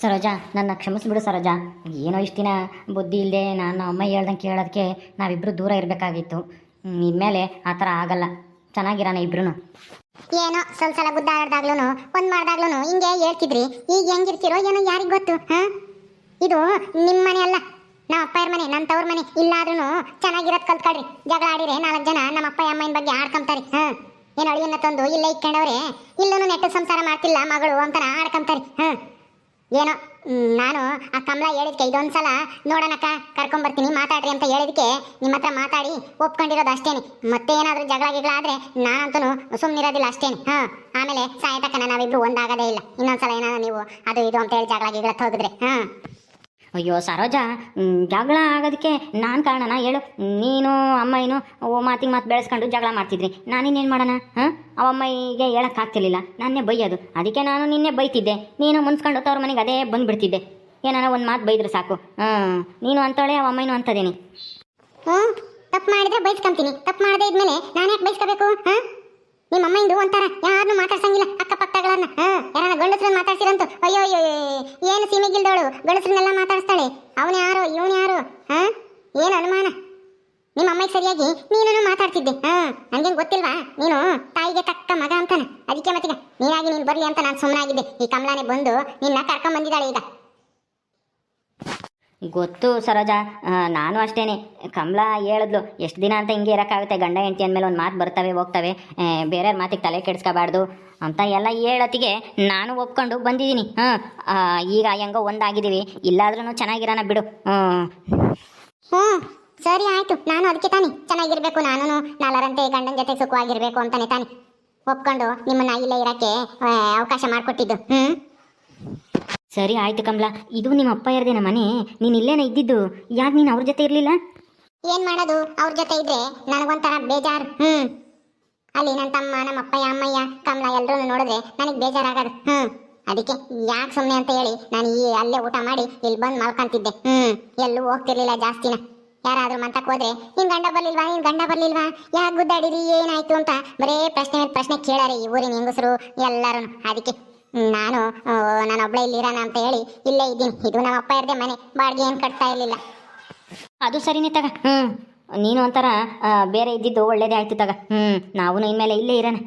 ಸರೋಜಾ, ನನ್ನ ಕ್ಷಮಿಸ್ಬಿಡು ಸರೋಜಾ. ಏನೋ ಇಷ್ಟು ದಿನ ಬುದ್ಧಿ ಇಲ್ಲದೆ ನಾನು ಅಮ್ಮ ಹೇಳ್ದಂಗೆ ಕೇಳೋದಕ್ಕೆ ನಾವಿಬ್ಬರು ದೂರ ಇರಬೇಕಾಗಿತ್ತು. ಇನ್ಮೇಲೆ ಆ ಥರ ಆಗಲ್ಲ. ಚೆನ್ನಾಗಿರೋಣ ಇಬ್ರು. ಏನೋ ಸ್ವಲ್ಪ ಸಲ ಗುದ್ದಾಡ್ದಾಗ್ಲೂ ಒಂದು ಮಾಡ್ದಾಗ್ಲೂ ಹಿಂಗೆ ಹೇಳ್ತಿದ್ರಿ. ಈಗ ಹೆಂಗಿರ್ತಿರೋ ಏನೋ ಯಾರಿಗೆ ಗೊತ್ತು. ಇದು ನಿಮ್ಮ ಮನೆ ಅಲ್ಲ, ನಮ್ಮ ಅಪ್ಪಯ್ಯರ ಮನೆ, ನನ್ನ ತವ್ರ ಮನೆ. ಇಲ್ಲಾದ್ರೂ ಚೆನ್ನಾಗಿರೋದು ಕಲ್ತ್ಕೊಳ್ರಿ. ಜಗಳ ಆಡಿರೆ 4 ಜನ ನಮ್ಮ ಅಪ್ಪ ಅಮ್ಮನ ಬಗ್ಗೆ ಆಡ್ಕೊಂತಾರೆ. ಏನು ಅಳಿಯನ್ನ ತಂದು ಇಲ್ಲೇ ಇಟ್ಕೊಂಡವ್ರೆ, ಇಲ್ಲೂ ನೆಟ್ಟು ಸಂಸಾರ ಮಾಡ್ತಿಲ್ಲ ಮಗಳು ಅಂತಾನ ಆಡ್ಕೊಂತಾರೆ. ಏನೋ ನಾನು ಆ ಕಮಲ ಹೇಳಿದ್ಕೆ ಇದೊಂದ್ಸಲ ನೋಡೋಣಕ್ಕ ಕರ್ಕೊಂಬರ್ತೀನಿ ಮಾತಾಡ್ರಿ ಅಂತ ಹೇಳಿದಕ್ಕೆ ನಿಮ್ಮ ಹತ್ರ ಮಾತಾಡಿ ಒಪ್ಕೊಂಡಿರೋದು ಅಷ್ಟೇನೆ. ಮತ್ತೆ ಏನಾದರೂ ಜಗಳ ಗಿಗಳ ಆದರೆ ನಾನಂತೂ ಸುಮ್ಮನಿರೋದಿಲ್ಲ ಅಷ್ಟೇನೆ. ಆಮೇಲೆ ಸಾಯತಕ್ಕ ನಾವಿಬ್ರು ಒಂದಾಗದೇ ಇಲ್ಲ. ಇನ್ನೊಂದ್ಸಲ ಏನಾದ್ರು ನೀವು ಅದು ಇದು ಅಂತ ಹೇಳಿ ಜಗಳ ಗಿಗಳ ಹೋಗಿದ್ರೆ ಅಯ್ಯೋ ಸರೋಜಾ, ಜಗಳ ಆಗೋದಕ್ಕೆ ನಾನು ಕಾರಣನಾ ಹೇಳು? ನೀನು ಅಮ್ಮಯ್ಯನು ಮಾತಿಗೆ ಮಾತು ಬೆಳೆಸ್ಕೊಂಡು ಜಗಳ ಮಾಡ್ತಿದ್ರಿ, ನಾನಿನ್ನೇನು ಮಾಡೋಣ? ಅವಮ್ಮಯ್ಯಗೆ ಹೇಳೋಕ್ಕಾಗ್ತಿರ್ಲಿಲ್ಲ, ನಾನೇ ಬೈಯೋದು. ಅದಕ್ಕೆ ನಾನು ನಿನ್ನೆ ಬೈತಿದ್ದೆ, ನೀನು ಮುನ್ಸ್ಕೊಂಡು ಅವ್ರ ಮನೆಗೆ ಅದೇ ಬಂದುಬಿಡ್ತಿದ್ದೆ. ಏನಾರ ಒಂದು ಮಾತು ಬೈದ್ರೆ ಸಾಕು. ನೀನು ಅಂತೇಳಿ ಅವಮ್ಮಯ್ಯನು ಅಂತದೇನಿ. ತಪ್ಪು ಮಾಡಿದ್ರೆ ಬೈಸ್ಕೊಂತೀನಿ, ತಪ್ಪು ಮಾಡದೇ ಇದ್ಮೇಲೆ ನಾನು ಯಾಕೆ ಬೈಸ್ಕೋಬೇಕು? ನಿಮ್ಮ ಅಮ್ಮಂದು ಒಂಥರ ಯಾರನ್ನೂ ಮಾತಾಡ್ಸಂಗಿಲ್ಲ ಅಕ್ಕಪಕ್ಕಗಳನ್ನ. ಯಾರನ್ನ ಗಂಡಸ್ರನ್ನ ಮಾತಾಡ್ಸಿರಂತು ಅಯ್ಯೋ ಅಯ್ಯೋ ಏನು ಸೀಮೆಗಿಲ್ದವಳು, ಗಂಡಸ್ರನ್ನೆಲ್ಲ ಮಾತಾಡಿಸ್ತಾಳೆ. ಅವನು ಯಾರು ಇವನು ಯಾರು? ಏನು ಅನುಮಾನ? ನಿಮ್ಮ ಅಮ್ಮಗೆ ಸರಿಯಾಗಿ ನೀನು ಮಾತಾಡ್ತಿದ್ದೆ. ನನಗೇನು ಗೊತ್ತಿಲ್ವಾ ನೀನು ತಾಯಿಗೆ ತಕ್ಕ ಮಗ ಅಂತಾನೆ? ಅದಕ್ಕೆ ಮತ್ತೀಗ ನೀನಾಗಿ ನೀನು ಬರಲಿ ಅಂತ ನಾನು ಸುಮ್ಮನಾಗಿದ್ದೆ. ಈ ಕಮಲಾನೆ ಬಂದು ನಿನ್ನ ಕರ್ಕೊಂಬಂದಿದ್ದಾಳೆ ಈಗ. ಗೊತ್ತು ಸರೋಜಾ, ನಾನು ಅಷ್ಟೇನೆ. ಕಮಲಾ ಹೇಳಿದ್ಲು, ಎಷ್ಟು ದಿನ ಅಂತ ಹಿಂಗೆ ಇರೋಕ್ಕಾಗುತ್ತೆ, ಗಂಡ ಹೆಂಡತಿ ಅಂದಮೇಲೆ ಒಂದು ಮಾತು ಬರ್ತವೆ ಹೋಗ್ತವೆ, ಬೇರೆಯವ್ರ ಮಾತಿಗೆ ತಲೆ ಕೆಡಿಸ್ಕೋಬಾರ್ದು ಅಂತ ಎಲ್ಲ ಹೇಳತ್ತಿಗೆ ನಾನು ಒಪ್ಕೊಂಡು ಬಂದಿದ್ದೀನಿ. ಈಗ ಹೆಂಗೋ ಒಂದಾಗಿದ್ದೀವಿ, ಇಲ್ಲಾದ್ರೂ ಚೆನ್ನಾಗಿರೋಣ ಬಿಡು. ಸರಿ ಆಯಿತು. ನಾನು ಅದಕ್ಕೆ ತಾನೆ ಚೆನ್ನಾಗಿರ್ಬೇಕು, ನಾನು ನಾಲ್ವರಂತೆ ಗಂಡನ ಜೊತೆ ಸುಖವಾಗಿರ್ಬೇಕು ಅಂತಾನೆ ತಾನೆ ಒಪ್ಕೊಂಡು ನಿಮ್ಮನ್ನ ಇಲ್ಲೇ ಇರೋಕ್ಕೆ ಅವಕಾಶ ಮಾಡಿಕೊಟ್ಟಿದ್ದು. ಸರಿ ಆಯ್ತು ಕಮಲಾ, ಇದು ನಿಮ್ಮ ಅಪ್ಪ ಇರದೇನ ಮನೆ? ನೀನು ಇಲ್ಲೇನ ಇದ್ದಿದ್ದು? ಯಾಕೆ ನೀನು ಅವ್ರ ಜೊತೆ ಇರಲಿಲ್ಲ? ಏನು ಮಾಡೋದು, ಅವ್ರ ಜೊತೆ ಇದ್ರೆ ನನಗೊಂಥರ ಬೇಜಾರು. ಅಲ್ಲಿ ನನ್ನ ತಮ್ಮ, ನಮ್ಮ ಅಪ್ಪಯ್ಯ, ಅಮ್ಮಯ್ಯ, ಕಮಲಾ ಎಲ್ಲರೂ ನೋಡಿದ್ರೆ ನನಗೆ ಬೇಜಾರಾಗೋದು. ಅದಕ್ಕೆ ಯಾಕೆ ಸುಮ್ಮನೆ ಅಂತ ಹೇಳಿ ನಾನು ಅಲ್ಲೇ ಊಟ ಮಾಡಿ ಇಲ್ಲಿ ಬಂದು ಮಲ್ಕೊಂತಿದ್ದೆ. ಎಲ್ಲೂ ಹೋಗ್ತಿರ್ಲಿಲ್ಲ ಜಾಸ್ತಿನ. ಯಾರಾದರೂ ಮಂತಕ್ಕೆ ಹೋದ್ರೆ ನಿನ್ ಗಂಡ ಬರ್ಲಿಲ್ವಾ, ನಿನ್ ಗಂಡ ಬರ್ಲಿಲ್ವಾ, ಯಾಕೆ ಗುದ್ದಾಡಿರಿ, ಏನಾಯ್ತು ಅಂತ ಬರೇ ಪ್ರಶ್ನೆ ಮೇಲೆ ಪ್ರಶ್ನೆ ಕೇಳಾರೆ ಈ ಊರಿನ ಹೆಂಗಸರು ಎಲ್ಲರೂ. ಅದಕ್ಕೆ ನಾನು ಒಬ್ಳೆ ಇಲ್ಲಿರೋಣ ಅಂತ ಹೇಳಿ ಇಲ್ಲೇ ಇದ್ದೀನಿ. ಇದು ನಮ್ಮ ಅಪ್ಪ ಇರದೆ ಮನೆ, ಬಾಡಿಗೆ ಏನು ಕಟ್ತಾ ಇರಲಿಲ್ಲ. ಅದು ಸರಿನೇ ತಗ. ನೀನು ಒಂಥರ ಬೇರೆ ಇದ್ದಿದ್ದು ಒಳ್ಳೇದೇ ಆಯ್ತು ತಗ. ನಾವು ಇನ್ಮೇಲೆ ಇಲ್ಲೇ ಇರೋಣ.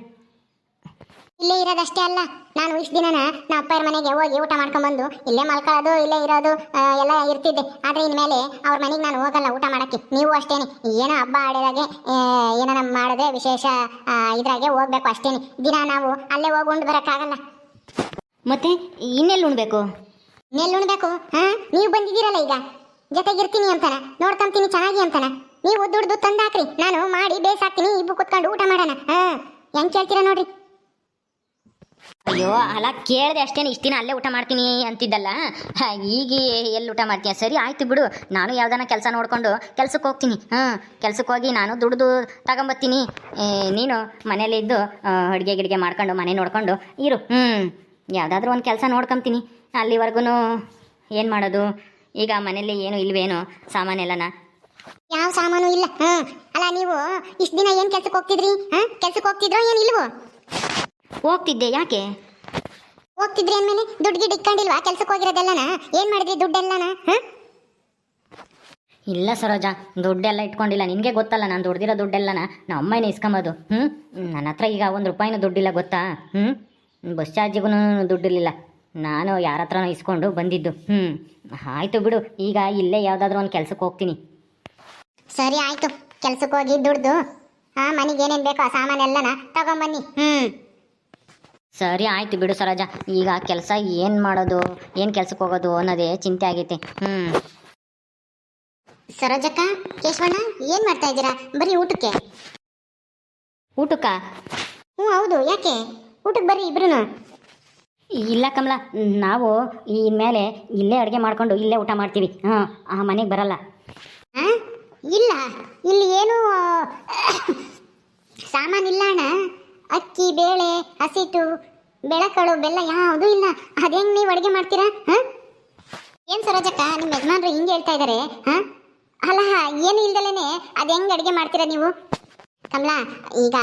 ಇಲ್ಲೇ ಇರೋದಷ್ಟೇ ಅಲ್ಲ, ನಾನು ಇಷ್ಟು ದಿನ ನಮ್ಮ ಅಪ್ಪಯ್ಯರ ಮನೆಗೆ ಹೋಗಿ ಊಟ ಮಾಡ್ಕೊಂಡ್ಬಂದು ಇಲ್ಲೇ ಮಲ್ಕೊಳ್ಳೋದು, ಇಲ್ಲೇ ಇರೋದು ಎಲ್ಲ ಇರ್ತಿದ್ದೆ. ಆದರೆ ಇನ್ಮೇಲೆ ಅವ್ರ ಮನೆಗೆ ನಾನು ಹೋಗಲ್ಲ ಊಟ ಮಾಡೋಕ್ಕೆ. ನೀವು ಅಷ್ಟೇನೆ, ಏನೋ ಹಬ್ಬ ಆಡಿದಾಗೆ ಏನೋ ಮಾಡಿದ್ರೆ ವಿಶೇಷ ಇದ್ರಾಗೆ ಹೋಗ್ಬೇಕು ಅಷ್ಟೇನೆ. ದಿನ ನಾವು ಅಲ್ಲೇ ಹೋಗಿ ಉಂಡು ಬರೋಕ್ಕಾಗಲ್ಲ. ಮತ್ತೆ ಇನ್ನೆಲ್ಲಿ ಉಣ್ಬೇಕು? ಇನ್ನೆಲ್ಲಿ ಉಣ್ಬೇಕು? ನೀವು ಬಂದಿದ್ದೀರಲ್ಲ ಈಗ, ಜೊತೆಗಿರ್ತೀನಿ ಅಂತಾನ, ನೋಡ್ಕೊಂತೀನಿ ಚೆನ್ನಾಗಿ ಅಂತಾನ. ನೀವು ದುಡ್ದು ತಂದಾಕ್ರಿ, ನಾನು ಮಾಡಿ ಬೇಸಾಕ್ತೀನಿ, ಇಬ್ಬರು ಕುತ್ಕೊಂಡು ಊಟ ಮಾಡೋಣ. ಹೆಂಗೆ ಕೇಳ್ತೀರಾ ನೋಡ್ರಿ. ಅಯ್ಯೋ ಅಲ್ಲ, ಕೇಳಿದೆ ಅಷ್ಟೇನೆ. ಇಷ್ಟು ದಿನ ಅಲ್ಲೇ ಊಟ ಮಾಡ್ತೀನಿ ಅಂತಿದ್ದಲ್ಲ, ಈಗ ಎಲ್ಲಿ ಊಟ ಮಾಡ್ತೀಯ? ಸರಿ ಆಯ್ತು ಬಿಡು, ನಾನು ಯಾವ್ದಾನ ಕೆಲಸ ನೋಡಿಕೊಂಡು ಕೆಲ್ಸಕ್ಕೆ ಹೋಗ್ತೀನಿ. ಕೆಲ್ಸಕ್ಕೆ ಹೋಗಿ ನಾನು ದುಡ್ದು ತಗೊಂಬತ್ತೀನಿ. ನೀನು ಮನೇಲಿ ಇದ್ದು ಅಡುಗೆ ಗಿಡಿಗೆ ಮಾಡ್ಕೊಂಡು ಮನೆ ನೋಡ್ಕೊಂಡು ಇರು. ಯಾವುದಾದ್ರೂ ಒಂದು ಕೆಲಸ ನೋಡ್ಕೊಂತೀನಿ. ಅಲ್ಲಿವರೆಗೂ ಏನು ಮಾಡೋದು? ಈಗ ಮನೇಲಿ ಏನು ಇಲ್ವೇನೋ ಸಾಮಾನೆಲ್ಲನ? ಯಾವ ಸಾಮಾನು ಇಲ್ಲ. ಅಲ್ಲ ನೀವು ಇಷ್ಟು ದಿನ ಏನು ಕೆಲ್ಸಕ್ಕೆ ಹೋಗ್ತಿದ್ರಿ? ಕೆಲ್ಸಕ್ಕೆ ಹೋಗ್ತಿದ್ರೋ ಏನು ಇಲ್ವೋ? ಹೋಗ್ತಿದ್ದೆ. ಯಾಕೆ ಹೋಗ್ತಿದ್ರಿ ಅಂದಮೇಲೆ ದುಡ್ಡು ಗಿಡ್ ಇಟ್ಕೊಂಡಿಲ್ವಾ? ಕೆಲ್ಸಕ್ಕೆ ಹೋಗಿರೋದೆಲ್ಲನ ಏನು ಮಾಡಿದ್ರಿ ದುಡ್ಡೆಲ್ಲನ? ಇಲ್ಲ ಸರೋಜಾ, ದುಡ್ಡೆಲ್ಲ ಇಟ್ಕೊಂಡಿಲ್ಲ. ನಿನಗೆ ಗೊತ್ತಲ್ಲ, ನಾನು ದುಡ್ದಿರೋ ದುಡ್ಡೆಲ್ಲನ ನಮ್ಮ ಅಮ್ಮನೇ ಇಸ್ಕೊಂಬೋದು. ನನ್ನ ಹತ್ರ ಈಗ 1 ರೂಪಾಯಿನೂ ದುಡ್ಡಿಲ್ಲ ಗೊತ್ತಾ? ಬಸ್ ಚಾರ್ಜಿಗೂ ದುಡ್ಡಿರಲಿಲ್ಲ. ನಾನು ಯಾರ ಹತ್ರನೂ ಇಸ್ಕೊಂಡು ಬಂದಿದ್ದು. ಆಯಿತು ಬಿಡು, ಈಗ ಇಲ್ಲೇ ಯಾವುದಾದ್ರೂ ಒಂದು ಕೆಲ್ಸಕ್ಕೆ ಹೋಗ್ತೀನಿ. ಸರಿ ಆಯಿತು, ಕೆಲ್ಸಕ್ಕೆ ಹೋಗಿ ದುಡ್ದು ಮನೆಗೆ ಏನೇನು ಬೇಕೋ ಆ ಸಾಮಾನೆಲ್ಲನ ತಗೊಂಬನ್ನಿ. ಸರಿ ಆಯಿತು ಬಿಡು ಸರೋಜಾ. ಈಗ ಕೆಲಸ ಏನು ಮಾಡೋದು, ಏನು ಕೆಲ್ಸಕ್ಕೆ ಹೋಗೋದು ಅನ್ನೋದೇ ಚಿಂತೆ ಆಗೈತೆ. ಸರೋಜಕ್ಕ, ಕೇಶವಣ್ಣ, ಏನು ಮಾಡ್ತಾ ಇದ್ದೀರಾ? ಬರೀ ಊಟಕ್ಕೆ? ಊಟಕ್ಕ? ಹೌದು. ಯಾಕೆ ಊಟಕ್ಕೆ ಬರ್ರಿ ಇಬ್ರು? ಇಲ್ಲ ಕಮಲ, ನಾವು ಈ ಮೇಲೆ ಇಲ್ಲೇ ಅಡುಗೆ ಮಾಡ್ಕೊಂಡು ಇಲ್ಲೇ ಊಟ ಮಾಡ್ತೀವಿ. ಆ ಮನೆಗೆ ಬರಲ್ಲ. ಇಲ್ಲ, ಇಲ್ಲಿ ಏನು ಸಾಮಾನಿಲ್ಲ ಅಣ್ಣ. ಅಕ್ಕಿ, ಬೇಳೆ, ಹಸಿಟ್ಟು, ಬೆಳಕಳು, ಬೆಲ್ಲ ಯಾವುದೂ ಇಲ್ಲ. ಅದು ಹೆಂಗೆ ನೀವು ಅಡುಗೆ ಮಾಡ್ತೀರಾ? ಏನು ಸರೋಜಕ್ಕ, ನಿಮ್ಮ ಯಜಮಾನ್ರು ಹಿಂಗೆ ಹೇಳ್ತಾ ಇದ್ದಾರೆ? ಅಲ್ಲ, ಏನು ಇಲ್ದಲೇ ಅದು ಹೆಂಗೆ ಅಡುಗೆ ಮಾಡ್ತೀರಾ ನೀವು? ಕಮಲಾ, ಈಗ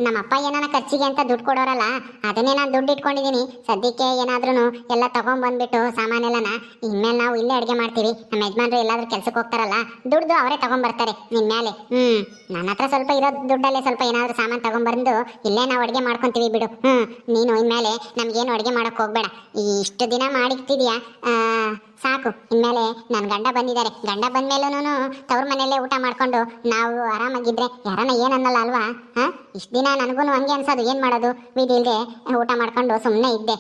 ನಮ್ಮ ಅಪ್ಪ ಏನಾನ ಖರ್ಚಿಗೆ ಅಂತ ದುಡ್ಡು ಕೊಡೋರಲ್ಲ, ಅದನ್ನೇ ನಾನು ದುಡ್ಡು ಇಟ್ಕೊಂಡಿದ್ದೀನಿ. ಸದ್ಯಕ್ಕೆ ಏನಾದ್ರೂ ಎಲ್ಲ ತಗೊಂಡ್ಬಂದ್ಬಿಟ್ಟು ಸಾಮಾನೆಲ್ಲನ ಇನ್ಮೇಲೆ ನಾವು ಇಲ್ಲೇ ಅಡುಗೆ ಮಾಡ್ತೀವಿ. ನಮ್ಮ ಯಜಮಾನ್ರು ಎಲ್ಲಾದ್ರೂ ಕೆಲ್ಸಕ್ಕೆ ಹೋಗ್ತಾರಲ್ಲ, ದುಡ್ಡು ಅವರೇ ತಗೊಂಡ್ಬರ್ತಾರೆ ಇನ್ಮೇಲೆ. ನನ್ನ ಹತ್ರ ಸ್ವಲ್ಪ ಇರೋ ದುಡ್ಡಲ್ಲೇ ಸ್ವಲ್ಪ ಏನಾದರೂ ಸಾಮಾನು ತಗೊಂಡ್ಬಂದು ಇಲ್ಲೇ ನಾವು ಅಡುಗೆ ಮಾಡ್ಕೊತೀವಿ ಬಿಡು. ನೀನು ಇನ್ಮೇಲೆ ನಮ್ಗೇನು ಅಡುಗೆ ಮಾಡೋಕೆ ಹೋಗ್ಬೇಡ. ಇಷ್ಟು ದಿನ ಮಾಡಿಕ್ತಿದ್ಯಾ, ಸಾಕು. ಇನ್ಮೇಲೆ ನನ್ನ ಗಂಡ ಬಂದಿದ್ದಾರೆ, ಗಂಡ ಬಂದ್ಮೇಲೂ ತವ್ರ ಮನೆಯಲ್ಲೇ ಊಟ ಮಾಡ್ಕೊಂಡು ನಾವು ಆರಾಮಾಗಿದ್ರೆ ಯಾರನ್ನ ಏನನ್ನಲ್ಲ ಅಲ್ವಾ? ಇಷ್ಟು ದಿನ ನನಗೂ ಹಂಗೆ ಅನ್ಸೋದು, ಏನು ಮಾಡೋದು, ವಿಧಿ ಇಲ್ಲದೆ ಊಟ ಮಾಡ್ಕೊಂಡು ಸುಮ್ಮನೆ ಇದ್ದೆ.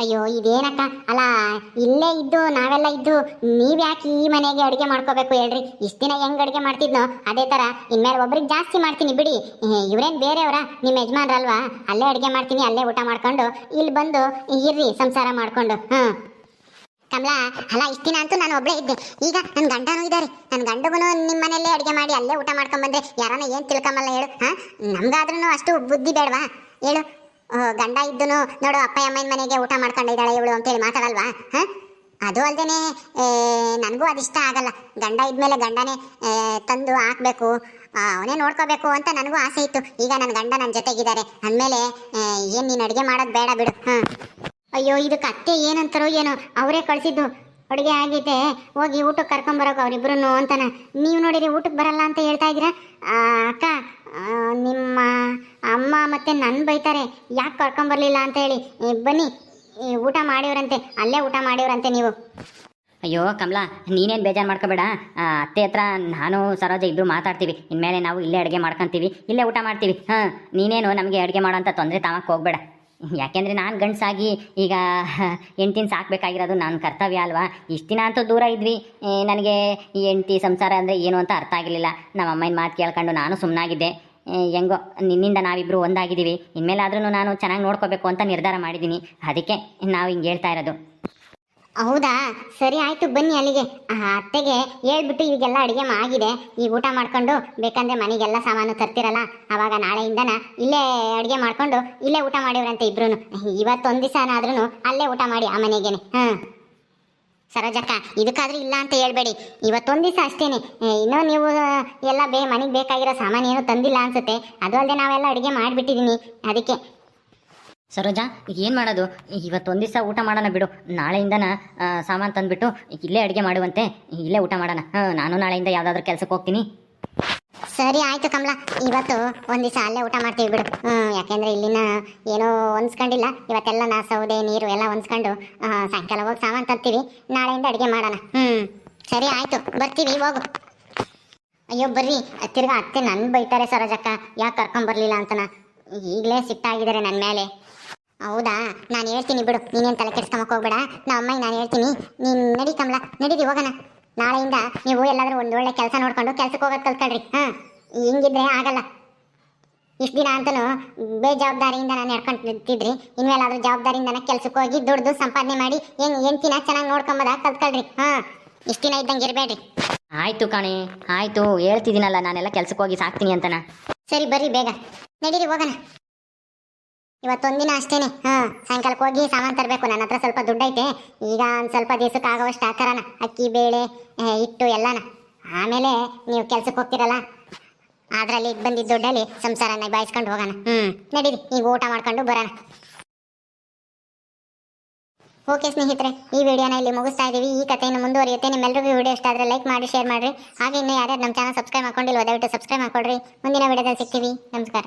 ಅಯ್ಯೋ ಇದೇನಕ್ಕ, ಅಲ್ಲ ಇಲ್ಲೇ ಇದ್ದು ನಾವೆಲ್ಲ ಇದ್ದು ನೀವು ಯಾಕೆ ಈ ಮನೆಗೆ ಅಡುಗೆ ಮಾಡ್ಕೋಬೇಕು ಹೇಳ್ರಿ? ಇಷ್ಟು ದಿನ ಹೆಂಗೆ ಅಡುಗೆ ಮಾಡ್ತಿದ್ನೋ ಅದೇ ಥರ ಇನ್ಮೇಲೆ ಒಬ್ರಿಗೆ ಜಾಸ್ತಿ ಮಾಡ್ತೀನಿ ಬಿಡಿ. ಇವ್ರೇನು ಬೇರೆಯವರ, ನಿಮ್ಮ ಯಜಮಾನ್ರಲ್ವಾ? ಅಲ್ಲೇ ಅಡುಗೆ ಮಾಡ್ತೀನಿ, ಅಲ್ಲೇ ಊಟ ಮಾಡ್ಕೊಂಡು ಇಲ್ಲಿ ಬಂದು ಇರ್ರಿ ಸಂಸಾರ ಮಾಡ್ಕೊಂಡು. ಕಮಲಾ, ಅಲ್ಲ ಇಷ್ಟು ದಿನ ಅಂತೂ ನಾನು ಒಬ್ಬಳೇ ಇದ್ದೆ. ಈಗ ನನ್ನ ಗಂಡನೂ ಇದ್ದಾರೆ, ನನ್ನ ಗಂಡಗೂ ನಿಮ್ಮ ಮನೆಯಲ್ಲೇ ಅಡುಗೆ ಮಾಡಿ ಅಲ್ಲೇ ಊಟ ಮಾಡ್ಕೊಂಡ್ಬಂದ್ರೆ ಯಾರನ್ನ ಏನು ತಿಳ್ಕೊಂಬಲ್ಲ ಹೇಳು? ನಮ್ಗಾದ್ರೂ ಅಷ್ಟು ಬುದ್ಧಿ ಬೇಡವಾ ಹೇಳು? ಗಂಡ ಇದ್ದನು ನೋಡು, ಅಪ್ಪ ಅಮ್ಮನ ಮನೆಗೆ ಊಟ ಮಾಡ್ಕೊಂಡಿದ್ದಾಳೆ ಇವಳು ಅಂತೇಳಿ ಮಾತಾಡಲ್ವಾ? ಅದು ಅಲ್ಲದೆ ನನಗೂ ಅದಿಷ್ಟ ಆಗಲ್ಲ. ಗಂಡ ಇದ್ಮೇಲೆ ಗಂಡನೇ ತಂದು ಹಾಕಬೇಕು, ಅವನೇ ನೋಡ್ಕೋಬೇಕು ಅಂತ ನನಗೂ ಆಸೆ ಇತ್ತು. ಈಗ ನನ್ನ ಗಂಡ ನನ್ನ ಜೊತೆಗಿದ್ದಾರೆ ಅಂದಮೇಲೆ ಏನು ನೀನು ಅಡುಗೆ ಮಾಡೋದು ಬೇಡ ಬಿಡು. ಅಯ್ಯೋ ಇದಕ್ಕೆ ಅತ್ತೆ ಏನಂತಾರೋ ಏನೋ, ಅವರೇ ಕಳಿಸಿದ್ದು ಅಡುಗೆ ಆಗೈತೆ ಹೋಗಿ ಊಟಕ್ಕೆ ಕರ್ಕೊಂಬರೋಕೆ ಅವರಿಬ್ರು ಅಂತಾನೆ. ನೀವು ನೋಡಿರಿ ಊಟಕ್ಕೆ ಬರಲ್ಲ ಅಂತ ಹೇಳ್ತಾ ಇದ್ದೀರಾ? ಅಕ್ಕ, ನಿಮ್ಮ ಅಮ್ಮ ಮತ್ತೆ ನನ್ನ ಬೈತಾರೆ ಯಾಕೆ ಕರ್ಕೊಂಬರ್ಲಿಲ್ಲ ಅಂತ ಹೇಳಿ. ಬನ್ನಿ, ಊಟ ಮಾಡಿವ್ರಂತೆ, ಅಲ್ಲೇ ಊಟ ಮಾಡಿವ್ರಂತೆ ನೀವು. ಅಯ್ಯೋ ಕಮಲಾ, ನೀನೇನು ಬೇಜಾರು ಮಾಡ್ಕೋಬೇಡ. ಅತ್ತೆ ಹತ್ರ ನಾನು ಸರೋಜ ಇಬ್ಬರು ಮಾತಾಡ್ತೀವಿ. ಇನ್ಮೇಲೆ ನಾವು ಇಲ್ಲೇ ಅಡುಗೆ ಮಾಡ್ಕೊತೀವಿ, ಇಲ್ಲೇ ಊಟ ಮಾಡ್ತೀವಿ. ನೀನೇನು ನಮಗೆ ಅಡುಗೆ ಮಾಡೋಂಥ ತೊಂದರೆ ತಾಮಕ್ಕೆ ಹೋಗ್ಬೇಡ. ಯಾಕೆಂದರೆ ನಾನು ಗಂಡಸಾಗಿ ಈಗ ಹೆಂಡ್ತಿನ ಸಾಕಬೇಕಾಗಿರೋದು ನನ್ನ ಕರ್ತವ್ಯ ಅಲ್ವಾ? ಇಷ್ಟು ದಿನ ಅಂತೂ ದೂರ ಇದ್ವಿ, ನನಗೆ ಈ ಹೆಂಡ್ತಿ ಸಂಸಾರ ಅಂದರೆ ಏನು ಅಂತ ಅರ್ಥ ಆಗಿರಲಿಲ್ಲ. ನಮ್ಮ ಅಮ್ಮನ ಮಾತು ಕೇಳ್ಕೊಂಡು ನಾನು ಸುಮ್ಮನಾಗಿದ್ದೆ. ಹೆಂಗೋ ನಿನ್ನಿಂದ ನಾವಿಬ್ಬರು ಒಂದಾಗಿದ್ದೀವಿ. ಇನ್ಮೇಲಾದ್ರೂ ನಾನು ಚೆನ್ನಾಗಿ ನೋಡ್ಕೋಬೇಕು ಅಂತ ನಿರ್ಧಾರ ಮಾಡಿದ್ದೀನಿ. ಅದಕ್ಕೆ ನಾವು ಹಿಂಗೆ ಹೇಳ್ತಾ ಇರೋದು. ಹೌದಾ, ಸರಿ ಆಯಿತು, ಬನ್ನಿ ಅಲ್ಲಿಗೆ. ಅತ್ತೆಗೆ ಹೇಳ್ಬಿಟ್ಟು ಈಗೆಲ್ಲ ಅಡುಗೆ ಆಗಿದೆ, ಈಗ ಊಟ ಮಾಡ್ಕೊಂಡು ಬೇಕಂದರೆ ಮನೆಗೆಲ್ಲ ಸಾಮಾನು ತರ್ತಿರಲ್ಲ, ಆವಾಗ ನಾಳೆಯಿಂದನ ಇಲ್ಲೇ ಅಡುಗೆ ಮಾಡ್ಕೊಂಡು ಇಲ್ಲೇ ಊಟ ಮಾಡಿವ್ರಂತೆ ಇಬ್ರು. ಇವತ್ತೊಂದು ದಿವಸನಾದ್ರೂ ಅಲ್ಲೇ ಊಟ ಮಾಡಿ ಆ ಮನೆಗೇನೆ. ಸರೋಜಕ್ಕ, ಇದಕ್ಕಾದ್ರೂ ಇಲ್ಲ ಅಂತ ಹೇಳ್ಬೇಡಿ, ಇವತ್ತೊಂದು ದಿವಸ ಅಷ್ಟೇನೆ. ಇನ್ನೂ ನೀವು ಎಲ್ಲ ಮನೆಗೆ ಬೇಕಾಗಿರೋ ಸಾಮಾನು ಏನೂ ತಂದಿಲ್ಲ ಅನ್ಸುತ್ತೆ. ಅದು ಅಲ್ಲದೆ ನಾವೆಲ್ಲ ಅಡುಗೆ ಮಾಡಿಬಿಟ್ಟಿದ್ದೀನಿ, ಅದಕ್ಕೆ. ಸರೋಜಾ, ಏನು ಮಾಡೋದು? ಇವತ್ತೊಂದು ದಿವಸ ಊಟ ಮಾಡೋಣ ಬಿಡು. ನಾಳೆಯಿಂದನ ಸಾಮಾನು ತಂದುಬಿಟ್ಟು ಇಲ್ಲೇ ಅಡುಗೆ ಮಾಡುವಂತೆ, ಇಲ್ಲೇ ಊಟ ಮಾಡೋಣ. ನಾನು ನಾಳೆಯಿಂದ ಯಾವುದಾದ್ರೂ ಕೆಲಸಕ್ಕೆ ಹೋಗ್ತೀನಿ. ಸರಿ ಆಯಿತು ಕಮಲಾ, ಇವತ್ತು ಒಂದು ದಿವಸ ಅಲ್ಲೇ ಊಟ ಮಾಡ್ತೀವಿ ಬಿಡು. ಯಾಕೆಂದರೆ ಇಲ್ಲಿನ ಏನೋ ಹೊಂದ್ಸ್ಕೊಂಡಿಲ್ಲ, ಇವತ್ತೆಲ್ಲ ಸೌದೆ ನೀರು ಎಲ್ಲ ಹೊಂದ್ಸ್ಕೊಂಡು ಸಾಯಂಕಾಲ ಹೋಗಿ ಸಾಮಾನು ತರ್ತೀವಿ, ನಾಳೆಯಿಂದ ಅಡುಗೆ ಮಾಡೋಣ. ಸರಿ ಆಯಿತು, ಬರ್ತೀವಿ, ಹೋಗು. ಅಯ್ಯೋ ಬರ್ರಿ, ತಿರ್ಗಾ ಅತ್ತೆ ನನ್ನ ಬೈತಾರೆ ಸರೋಜಕ್ಕ, ಯಾಕೆ ಕರ್ಕೊಂಬರ್ಲಿಲ್ಲ ಅಂತನ. ಈಗಲೇ ಸಿಟ್ಟಾಗಿದ್ದಾರೆ ನನ್ನ ಮೇಲೆ. ಹೌದಾ, ನಾನು ಹೇಳ್ತೀನಿ ಬಿಡು, ನೀನೇನು ತಲೆ ಕೆಡ್ಸ್ಕೊಂಬಕ್ಕೆ ಹೋಗ್ಬೇಡ. ನಮ್ಮ ಅಮ್ಮಗೆ ನಾನು ಹೇಳ್ತೀನಿ, ನೀನು ನಡಿ ಕಮಲಾ, ನಡೀರಿ ಹೋಗೋಣ. ನಾಳೆಯಿಂದ ನೀವು ಎಲ್ಲಾದರೂ ಒಂದು ಒಳ್ಳೆ ಕೆಲಸ ನೋಡ್ಕೊಂಡು ಕೆಲ್ಸಕ್ಕೆ ಹೋಗೋದು ಕಲ್ತ್ಕೊಳ್ರಿ. ಹಿಂಗಿದ್ರೆ ಆಗಲ್ಲ. ಇಷ್ಟು ದಿನ ಅಂತಲೂ ಬೇಜವಾಬ್ದಾರಿಯಿಂದ ನಾನು ನಡ್ಕೊಂತಿದ್ರಿ, ಇನ್ಮೇಲಾದ್ರೂ ಜವಾಬ್ದಾರಿಯಿಂದ ಕೆಲ್ಸಕ್ಕೆ ಹೋಗಿ ದುಡ್ದು ಸಂಪಾದನೆ ಮಾಡಿ ಹೆಂಡ್ತಿನ ಚೆನ್ನಾಗಿ ನೋಡ್ಕೊಂಬೋದ ಕಲ್ತ್ಕೊಳ್ರಿ. ಇಷ್ಟು ದಿನ ಇದ್ದಂಗೆ ಇರಬೇಡ್ರಿ. ಆಯಿತು ಕಣೆ, ಆಯಿತು, ಹೇಳ್ತಿದ್ದೀನಲ್ಲ ನಾನೆಲ್ಲ ಕೆಲ್ಸಕ್ಕೆ ಹೋಗಿ ಸಾಕ್ತೀನಿ ಅಂತನ. ಸರಿ ಬರ್ರಿ, ಬೇಗ ನಡೀರಿ ಹೋಗೋಣ. ಇವತ್ತೊಂದಿನ ಅಷ್ಟೇನೆ. ಸಾಯಂಕಾಲಕ್ಕೆ ಹೋಗಿ ಸಾಮಾನು ತರಬೇಕು. ನನ್ನ ಹತ್ರ ಸ್ವಲ್ಪ ದುಡ್ಡು ಐತೆ, ಈಗ ಒಂದು ಸ್ವಲ್ಪ ದಿವಸಕ್ಕೆ ಆಗೋವಷ್ಟು ಹಾಕರೋಣ, ಅಕ್ಕಿ ಬೇಳೆ ಹಿಟ್ಟು ಎಲ್ಲನ. ಆಮೇಲೆ ನೀವು ಕೆಲ್ಸಕ್ಕೆ ಹೋಗ್ತಿರಲ್ಲ, ಅದರಲ್ಲಿ ಬಂದಿದ್ದ ದುಡ್ಡಲ್ಲಿ ಸಂಸಾರನ ಬಾಯಿಸ್ಕೊಂಡು ಹೋಗೋಣ. ನಡೀರಿ, ಈಗ ಊಟ ಮಾಡ್ಕೊಂಡು ಬರೋಣ. ಓಕೆ ಸ್ನೇಹಿತರೆ, ಈ ವಿಡಿಯೋನ ಇಲ್ಲಿ ಮುಗಿಸ್ತಾ ಇದ್ದೀವಿ. ಈ ಕಥೆಯನ್ನು ಮುಂದುವರಿಯುತ್ತೆ. ನಿಮ್ಮೆಲ್ಲರಿಗೂ ವಿಡಿಯೋ ಇಷ್ಟ ಆದರೆ ಲೈಕ್ ಮಾಡಿ, ಶೇರ್ ಮಾಡಿರಿ. ಹಾಗೆ ಇನ್ನೂ ಯಾರ್ಯಾರು ನಮ್ಮ ಚಾನಲ್ ಸಬ್ಸ್ಕ್ರೈಬ್ ಮಾಡ್ಕೊಂಡಿಲ್ವೋ ದಯವಿಟ್ಟು ಸಬ್ಸ್ಕ್ರೈಬ್ ಮಾಡ್ಕೊಳ್ರಿ. ಮುಂದಿನ ವಿಡಿಯೋದಲ್ಲಿ ಸಿಗ್ತೀವಿ. ನಮಸ್ಕಾರ.